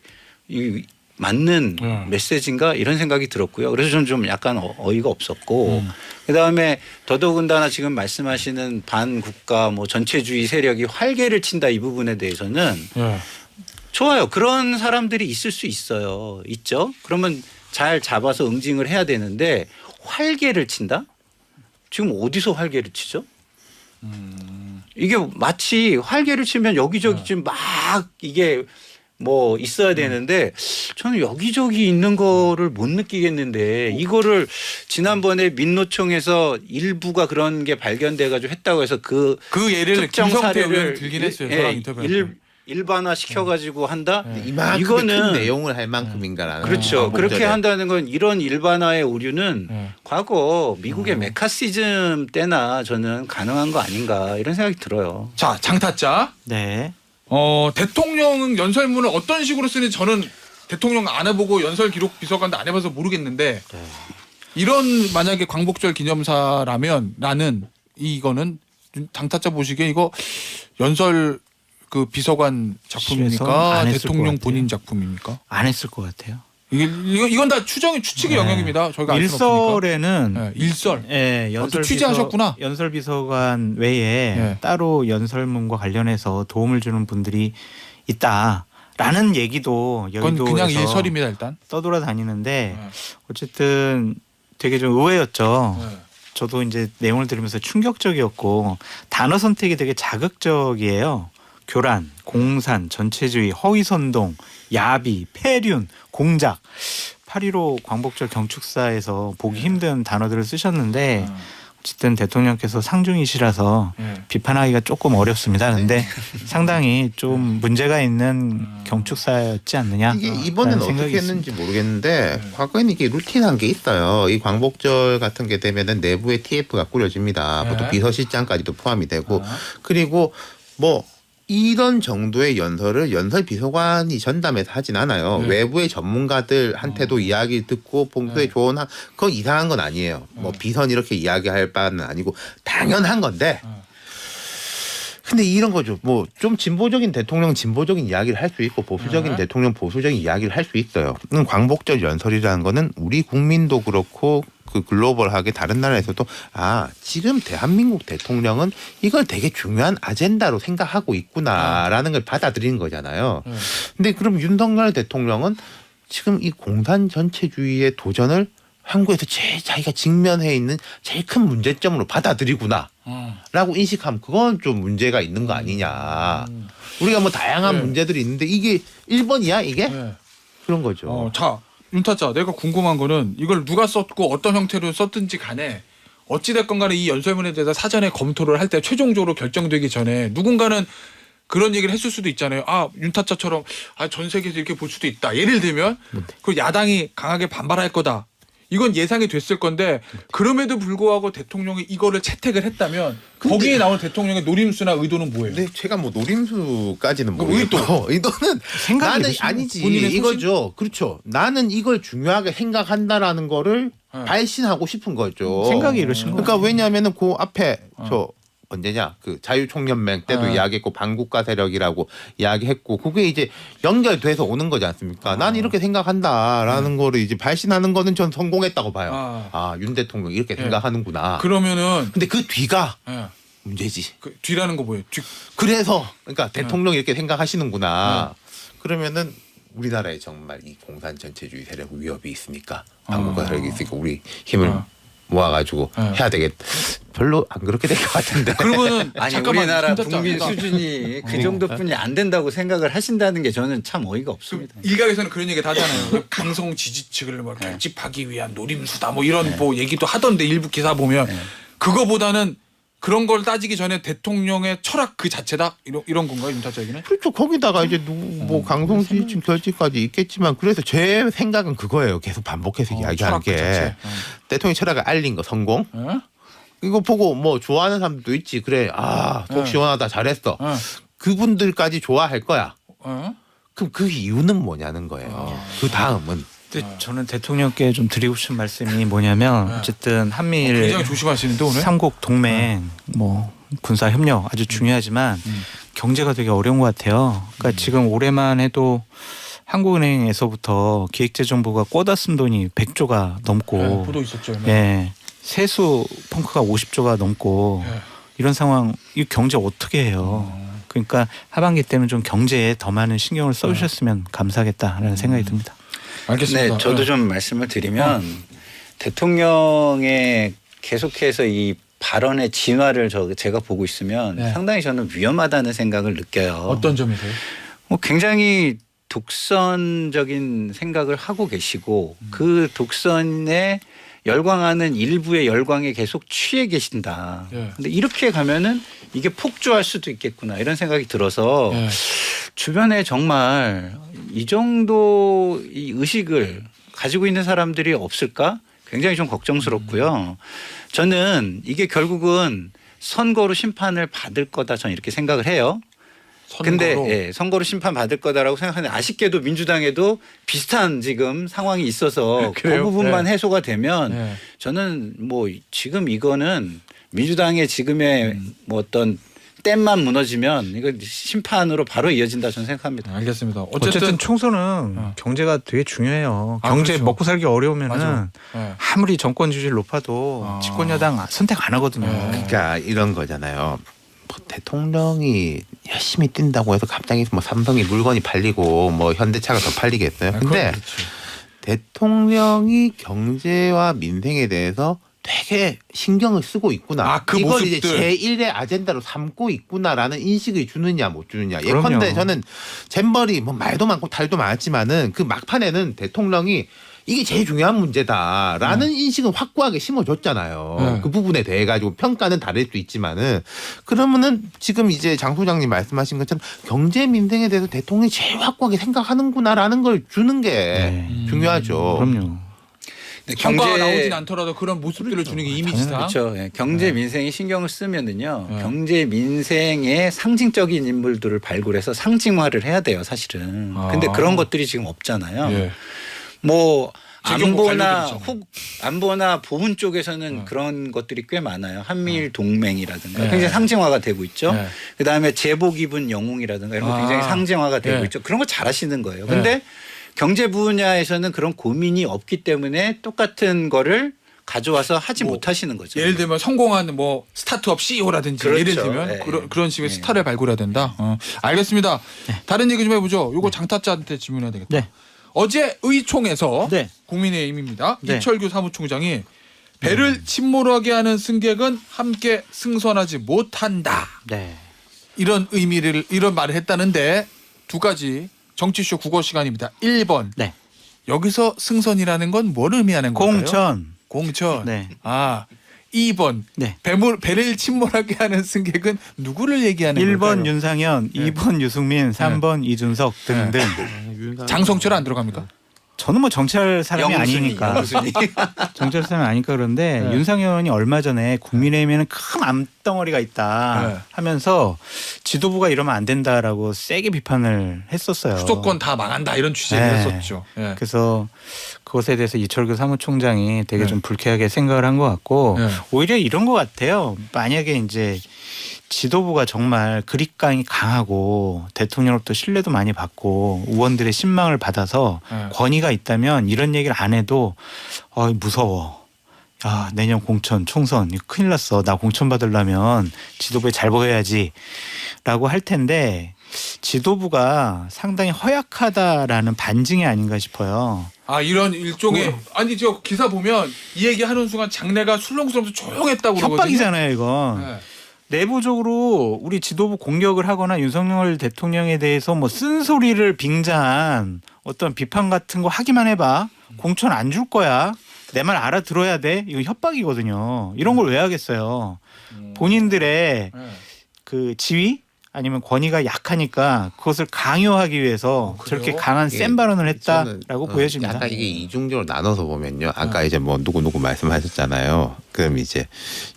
이 맞는 메시지인가 이런 생각이 들었고요. 그래서 저는 좀 약간 어이가 없었고 그다음에 더더군다나 지금 말씀하시는 반국가 뭐 전체주의 세력이 활개를 친다 이 부분에 대해서는 좋아요. 그런 사람들이 있을 수 있어요. 있죠. 그러면 잘 잡아서 응징을 해야 되는데 활개를 친다? 지금 어디서 활개를 치죠? 이게 마치 활개를 치면 여기저기 지금 막 이게 뭐 있어야 되는데 저는 여기저기 있는 거를 못 느끼겠는데 이거를 지난번에 민노총에서 일부가 그런 게 발견돼 가지고 했다고 해서 그 예를 특정 김성태 의원 사례를 들긴 했어요. 저랑 인터뷰할 때. 일반화 시켜가지고 한다. 이만큼 이거는 큰 내용을 할 만큼인가라는. 그렇죠. 그렇게 광복절에. 한다는 건 이런 일반화의 오류는 과거 미국의 메카시즘 때나 저는 가능한 거 아닌가 이런 생각이 들어요. 자, 장타짜. 네. 대통령 연설문을 어떤 식으로 쓰는지 저는 대통령 안 해보고 연설 기록 비서관도 안 해봐서 모르겠는데 이런 만약에 광복절 기념사라면 나는 이거는 장타짜 보시기에 이거 연설 그 비서관 실에서 작품입니까? 안 했을 것 대통령 같아요. 본인 작품입니까? 안 했을 것 같아요. 이건 다 추측의 네. 영역입니다. 저희가 알 수는 없으니까. 일설에는 네, 일설. 예, 또 취재하셨구나. 연설 비서관 외에 예. 따로 연설문과 관련해서 도움을 주는 분들이 있다라는 얘기도 그건 여의도에서 그냥 일설입니다 일단. 떠돌아다니는데 네. 어쨌든 되게 좀 의외였죠. 네. 저도 이제 내용을 들으면서 충격적이었고 단어 선택이 되게 자극적이에요. 교란, 공산, 전체주의, 허위선동, 야비, 폐륜, 공작. 8.15 광복절 경축사에서 보기 힘든 단어들을 쓰셨는데 어쨌든 대통령께서 상중이시라서 비판하기가 조금 어렵습니다. 근데 상당히 좀 문제가 있는 경축사였지 않느냐. 이게 이번에는 라는 생각이 어떻게 했는지 모르겠는데 과거에는 이게 루틴한 게 있어요. 이 광복절 같은 게 되면은 내부에 TF가 꾸려집니다. 네. 보통 비서실장까지도 포함이 되고 그리고 뭐 이런 정도의 연설을 연설 비서관이 전담해서 하진 않아요. 네. 외부의 전문가들한테도 이야기 듣고 봉투에 조언한 그건 이상한 건 아니에요. 뭐 비선 이렇게 이야기할 바는 아니고 당연한 건데. 근데 이런 거죠. 뭐 좀 진보적인 대통령 진보적인 이야기를 할 수 있고 보수적인 대통령 보수적인 이야기를 할 수 있어요. 광복절 연설이라는 거는 우리 국민도 그렇고 그 글로벌하게 다른 나라에서도 지금 대한민국 대통령은 이걸 되게 중요한 아젠다로 생각하고 있구나라는 걸 받아들이는 거잖아요. 근데 그럼 윤석열 대통령은 지금 이 공산 전체주의의 도전을 한국에서 제일 자기가 직면해 있는 제일 큰 문제점으로 받아들이구나. 라고 인식하면 그건 좀 문제가 있는 거 아니냐. 우리가 뭐 다양한 문제들이 있는데 이게 1번이야 이게? 네. 그런 거죠. 자, 윤타짜 내가 궁금한 거는 이걸 누가 썼고 어떤 형태로 썼든지 간에 어찌됐건 간에 이 연설문에 대해서 사전에 검토를 할 때 최종적으로 결정되기 전에 누군가는 그런 얘기를 했을 수도 있잖아요. 윤타짜처럼 전 세계에서 이렇게 볼 수도 있다. 예를 들면 그 야당이 강하게 반발할 거다. 이건 예상이 됐을 건데 그럼에도 불구하고 대통령이 이거를 채택을 했다면 거기에 나온 대통령의 노림수나 의도는 뭐예요? 근데 제가 뭐 노림수까지는 그럼 의도. 모르겠고 의도는 생각이 나는 이러시는 아니지 본인의 소신? 이거죠. 그렇죠. 나는 이걸 중요하게 생각한다라는 거를 발신하고 싶은 거죠. 생각이 이러신 거예요. 그러니까 왜냐하면은 그 앞에 저 언제냐 그 자유총연맹 때도 이야기했고 반국가 세력이라고 이야기했고 그게 이제 연결돼서 오는 거지 않습니까? 난 이렇게 생각한다라는 거를 이제 발신하는 거는 전 성공했다고 봐요. 윤 대통령 이렇게 생각하는구나. 그러면은 근데 그 뒤가 예. 문제지. 그 뒤라는 거 뭐예요? 그래서 그러니까 대통령이 이렇게 생각하시는구나. 그러면은 우리나라에 정말 이 공산 전체주의 세력 위협이 있습니까? 한국과 세력이 있으니까 우리 힘을 모아가지고 해야 되겠. 별로 안 그렇게 될 것 같은데. 그러면은 아니 잠깐만 우리나라 손잡자. 국민 그러니까 수준이 그 정도뿐이 안 된다고 생각을 하신다는 게 저는 참 어이가 없습니다. 일각에서는 그런 얘기 하잖아요. 강성 지지층을 뭐 결집하기 위한 노림수다 뭐 이런 뭐 얘기도 하던데 일부 기사 보면 그거보다는 그런 걸 따지기 전에 대통령의 철학 그 자체다 이런 건가요, 윤타자 얘기는? 그렇죠. 거기다가 이제 뭐 강성 지지층 결집까지 있겠지만 그래서 제 생각은 그거예요. 계속 반복해서 이야기하는 철학 그 게 자체. 대통령 철학을 알린 거 성공. 이거 보고 뭐 좋아하는 사람도 있지. 그래, 속 시원하다, 잘했어. 그분들까지 좋아할 거야. 그럼 그 이유는 뭐냐는 거예요. 그 다음은. 근데 저는 대통령께 좀 드리고 싶은 말씀이 뭐냐면 어쨌든 한미일 굉장히 조심하시는데 오늘. 삼국 동맹 뭐 군사 협력 아주 중요하지만 경제가 되게 어려운 것 같아요. 그러니까 지금 올해만 해도 한국은행에서부터 기획재정부가 꿔다 쓴 돈이 100조가 넘고 보도 있었죠. 예. 세수 펑크가 50조가 넘고 이런 상황 이 경제 어떻게 해요. 그러니까 하반기 때는 좀 경제에 더 많은 신경을 써주셨으면 감사하겠다라는 생각이 듭니다. 알겠습니다. 네, 저도 좀 말씀을 드리면 대통령의 계속해서 이 발언의 진화를 제가 보고 있으면 상당히 저는 위험하다는 생각을 느껴요. 어떤 점이세요? 뭐 굉장히 독선적인 생각을 하고 계시고 그 독선에 열광하는 일부의 열광에 계속 취해 계신다. 근데 이렇게 가면은 이게 폭주할 수도 있겠구나 이런 생각이 들어서 주변에 정말 이 정도 이 의식을 가지고 있는 사람들이 없을까? 굉장히 좀 걱정스럽고요. 저는 이게 결국은 선거로 심판을 받을 거다 저는 이렇게 생각을 해요. 근데 선거로 심판 받을 거다라고 생각하는데 아쉽게도 민주당에도 비슷한 지금 상황이 있어서 그 부분만 해소가 되면 저는 뭐 지금 이거는 민주당의 지금의 뭐 어떤 댐만 무너지면 이거 심판으로 바로 이어진다 저는 생각합니다. 알겠습니다. 어쨌든 총선은 경제가 되게 중요해요. 경제 그렇죠. 먹고 살기 어려우면은 맞아. 아무리 정권 지지율 높아도 집권 여당 선택 안 하거든요. 그러니까 이런 거잖아요. 뭐 대통령이 열심히 뛴다고 해서 갑자기 뭐 삼성이 물건이 팔리고 뭐 현대차가 더 팔리겠어요. 근데 대통령이 경제와 민생에 대해서 되게 신경을 쓰고 있구나. 그 이걸 모습들. 이제 제1의 아젠다로 삼고 있구나라는 인식을 주느냐 못 주느냐. 그럼요. 예컨대 저는 잼버리 뭐 말도 많고 탈도 많았지만은 그 막판에는 대통령이 이게 제일 중요한 문제다라는 인식은 확고하게 심어줬잖아요. 그 부분에 대해 가지고 평가는 다를 수 있지만은 그러면은 지금 이제 장 소장님 말씀하신 것처럼 경제 민생에 대해서 대통령이 제일 확고하게 생각하는구나라는 걸 주는 게 중요하죠. 그럼요. 성과가 나오진 않더라도 그런 모습들을 주는 게 이미지다. 그렇죠. 경제 민생에 신경을 쓰면은요. 경제 민생의 상징적인 인물들을 발굴해서 상징화를 해야 돼요, 사실은. 근데 그런 것들이 지금 없잖아요. 뭐 안보나 보훈 쪽에서는 그런 것들이 꽤 많아요. 한미일 동맹이라든가 굉장히 상징화가 되고 있죠. 그다음에 제복 입은 영웅이라든가 이런 거 굉장히 상징화가 되고 있죠. 그런 거 잘하시는 거예요. 근데 경제 분야에서는 그런 고민이 없기 때문에 똑같은 거를 가져와서 하지 못하시는 거죠. 예를 들면 성공한 뭐 스타트업 CEO라든지 그렇죠. 예를 들면 그런 식의 스타를 발굴해야 된다. 알겠습니다. 다른 얘기 좀 해보죠. 요거 장타짜한테 질문해야 되겠다. 네. 어제 의총에서 네. 국민의힘입니다. 네. 이철규 사무총장이 배를 침몰하게 하는 승객은 함께 승선하지 못한다. 네. 이런 말을 했다는데 두 가지 정치쇼 국어 시간입니다. 1번. 네. 여기서 승선이라는 건 뭘 의미하는 건가요? 공천. 네. 2번. 네. 배를 침몰하게 하는 승객은 누구를 얘기하는 1번 걸까요? 윤상현, 2번 유승민, 3번 이준석 등등. 장성철 안 들어갑니까? 저는 뭐 정치할 사람이 아니니까. 영순이. 정치할 사람이 아니니까 그런데 윤상현이 얼마 전에 국민의힘에는 큰 암덩어리가 있다 하면서 지도부가 이러면 안 된다라고 세게 비판을 했었어요. 수도권 다 망한다 이런 취재를 했었죠. 그래서 그것에 대해서 이철규 사무총장이 되게 좀 불쾌하게 생각을 한 것 같고 오히려 이런 것 같아요. 만약에 이제 지도부가 정말 그립감이 강하고 대통령으로부터 신뢰도 많이 받고 의원들의 신망을 받아서 권위가 있다면 이런 얘기를 안 해도 무서워. 야, 내년 공천 총선 이거 큰일 났어. 나 공천 받으려면 지도부에 잘 보여야지 라고 할 텐데 지도부가 상당히 허약하다라는 반증이 아닌가 싶어요. 아 이런 일종의 아니 저 기사 보면 이 얘기하는 순간 장내가 술렁술렁 조용했다고 그러거든요. 협박이잖아요, 이건. 네. 내부적으로 우리 지도부 공격을 하거나 윤석열 대통령에 대해서 뭐 쓴소리를 빙자한 어떤 비판 같은 거 하기만 해봐. 공천 안 줄 거야. 내 말 알아들어야 돼. 이거 협박이거든요. 이런 걸 왜 하겠어요. 본인들의 네. 그 지위 아니면 권위가 약하니까 그것을 강요하기 위해서 그래요? 저렇게 강한 예, 센 발언을 저는, 했다라고 보여집니다. 약간 이게 이중적으로 나눠서 보면요. 아까 이제 뭐 누구 말씀하셨잖아요. 그럼 이제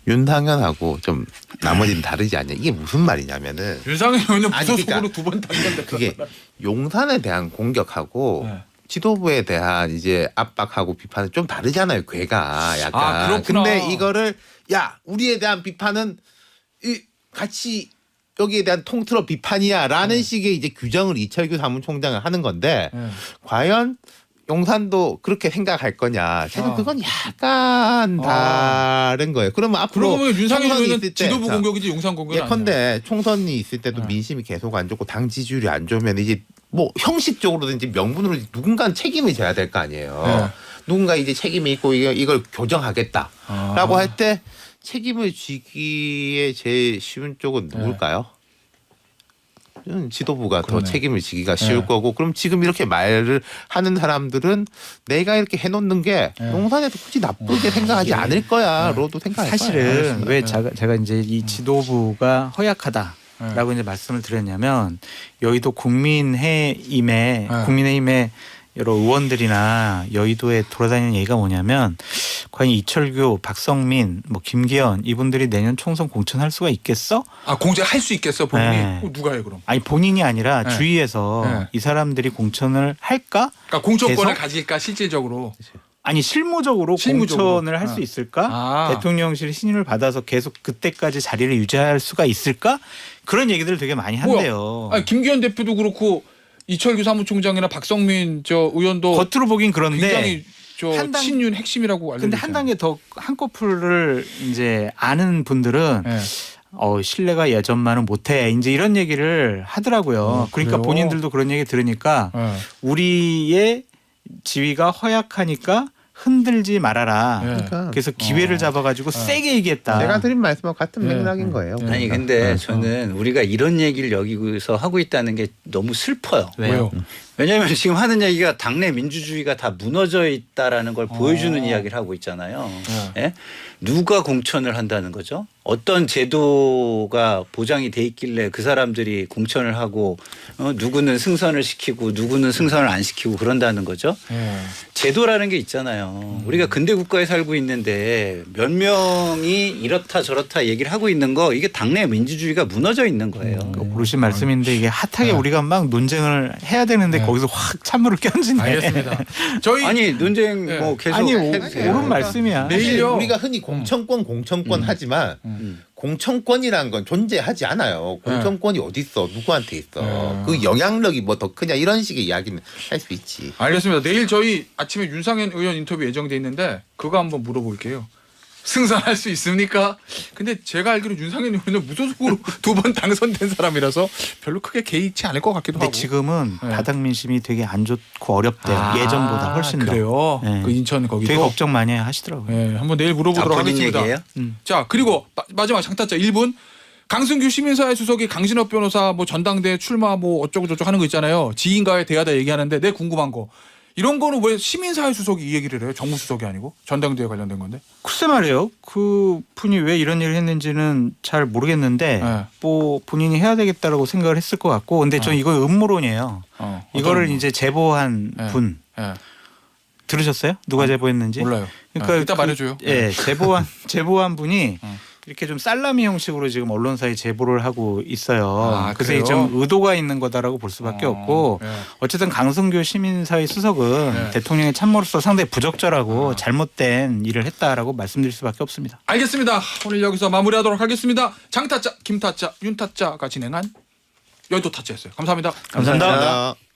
윤상현하고 좀 나머지는 다르지 않냐. 이게 무슨 말이냐면은 윤상현 의원은 아니, 무소속으로 두 번 당선됐다. 그게 용산에 대한 공격하고 네. 지도부에 대한 이제 압박하고 비판은 좀 다르잖아요. 궤가 약간. 아, 그렇구나. 근데 이거를 야 우리에 대한 비판은 이 같이 여기에 대한 통틀어 비판이야라는 식의 이제 규정을 이철규 사무총장은 하는 건데 네. 과연 용산도 그렇게 생각할 거냐? 저는 아. 그건 약간 다른 거예요. 그러면 앞으로 그러고 보면 윤상현 총선이 의원은 있을 때 지도부 자, 공격이지 용산 공격이 아니야. 예컨대 총선이 있을 때도 네. 민심이 계속 안 좋고 당 지지율이 안 좋으면 이제 뭐 형식적으로든지 명분으로 누군가는 책임을 져야 될 거 아니에요. 네. 누군가 이제 책임이 있고 이걸 교정하겠다라고 할 때 책임을 지기에 제일 쉬운 쪽은 누굴까요? 저는 지도부가 그러네. 더 책임을 지기가 쉬울 네. 거고 그럼 지금 이렇게 말을 하는 사람들은 내가 이렇게 해놓는 게 네. 용산에서 굳이 나쁘게 생각하지 않을 거야로도 생각할 거예요. 사실은 왜 네. 제가 이제 이 지도부가 허약하다라고 이제 말씀을 드렸냐면 여의도 국민의힘의 여러 의원들이나 여의도에 돌아다니는 얘기가 뭐냐면 과연 이철규, 박성민, 뭐 김기현 이분들이 내년 총선 공천할 수가 있겠어? 아 공작할 수 있겠어 본인이? 네. 누가 해 그럼? 아니 본인이 아니라 네. 주위에서 네. 이 사람들이 공천을 할까? 그러니까 공천권을 계속? 가질까 실질적으로? 아니 실무적으로 공천을 할 수 네. 있을까? 아. 대통령실 신임을 받아서 계속 그때까지 자리를 유지할 수가 있을까? 그런 얘기들을 되게 많이 한대요. 아니 김기현 대표도 그렇고 이철규 사무총장이나 박성민 저 의원도 겉으로 보긴 그런데 굉장히 저 한 단- 친윤 핵심이라고 알려져 근데 한 단계 더 한꺼풀을 이제 아는 분들은 네. 신뢰가 예전만은 못해 이제 이런 얘기를 하더라고요. 그러니까 그래요? 본인들도 그런 얘기 들으니까 네. 우리의 지위가 허약하니까 흔들지 말아라. 네. 그러니까 그래서 기회를 잡아가지고 세게 얘기했다. 제가 드린 말씀과 같은 네. 맥락인 거예요. 네. 아니 근데 저는 우리가 이런 얘기를 여기서 하고 있다는 게 너무 슬퍼요. 왜요? 왜냐하면 지금 하는 얘기가 당내 민주주의가 다 무너져 있다라는 걸 보여주는 이야기를 하고 있잖아요. 예? 누가 공천을 한다는 거죠? 어떤 제도가 보장이 돼 있길래 그 사람들이 공천을 하고 누구는 승선을 시키고 누구는 승선을 안 시키고 그런다는 거죠? 네. 제도라는 게 있잖아요. 우리가 근대 국가에 살고 있는데 몇 명이 이렇다 저렇다 얘기를 하고 있는 거 이게 당내 민주주의가 무너져 있는 거예요. 오르신 말씀인데 이게 핫하게 우리가 막 논쟁을 해야 되는데 거기서 확 찬물을 끼얹네. 알겠습니다. 저희 아니 논쟁 네. 뭐 계속 아니 해주세요. 옳은 말씀이야. 네. 사실 내일요. 우리가 흔히 공천권 하지만 공천권이라는 건 존재하지 않아요. 공천권이 어디 있어? 누구한테 있어? 그 영향력이 뭐 더 크냐 이런 식의 이야기는 할 수 있지. 알겠습니다. 내일 저희 아침에 윤상현 의원 인터뷰 예정돼 있는데 그거 한번 물어볼게요. 승선할 수 있습니까? 근데 제가 알기로 윤상현 의원은 무소속으로 두 번 당선된 사람이라서 별로 크게 개의치 않을 것 같기도 근데 하고. 지금은 네. 바닥 민심이 되게 안 좋고 어렵대요. 예전보다 훨씬 더. 그래요. 네. 그 인천 거기도. 되게 걱정 많이 하시더라고요. 네, 한번 내일 물어보도록 본인 하겠습니다. 얘기예요? 자 그리고 마지막 장타자 1분. 강승규 시민사회 수석이 강신업 변호사 뭐 전당대회 출마 뭐 어쩌고 저쩌고 하는 거 있잖아요. 지인과의 대화다 얘기하는데 내 궁금한 거. 이런 거는 왜 시민사회 수석이 이 얘기를 해요? 정무수석이 아니고 전당대회 관련된 건데. 글쎄 말이에요. 그 분이 왜 이런 일을 했는지는 잘 모르겠는데 네. 뭐 본인이 해야 되겠다라고 생각을 했을 것 같고 근데 저는 이거 음모론이에요. 이거를 어떤 이제 제보한 네. 분 네. 들으셨어요? 누가 제보했는지? 몰라요. 그러니까 이따 말해줘요. 예, 제보한 분이 이렇게 좀 살라미 형식으로 지금 언론사에 제보를 하고 있어요. 아, 그래서 그래요? 좀 의도가 있는 거다라고 볼 수밖에 없고 네. 어쨌든 강승규 시민사회 수석은 네. 대통령의 참모로서 상당히 부적절하고 잘못된 일을 했다라고 말씀드릴 수밖에 없습니다. 알겠습니다. 오늘 여기서 마무리하도록 하겠습니다. 장타짜, 김타짜, 윤타짜가 진행한 여의도 타짜였어요. 감사합니다. 감사합니다. 감사합니다.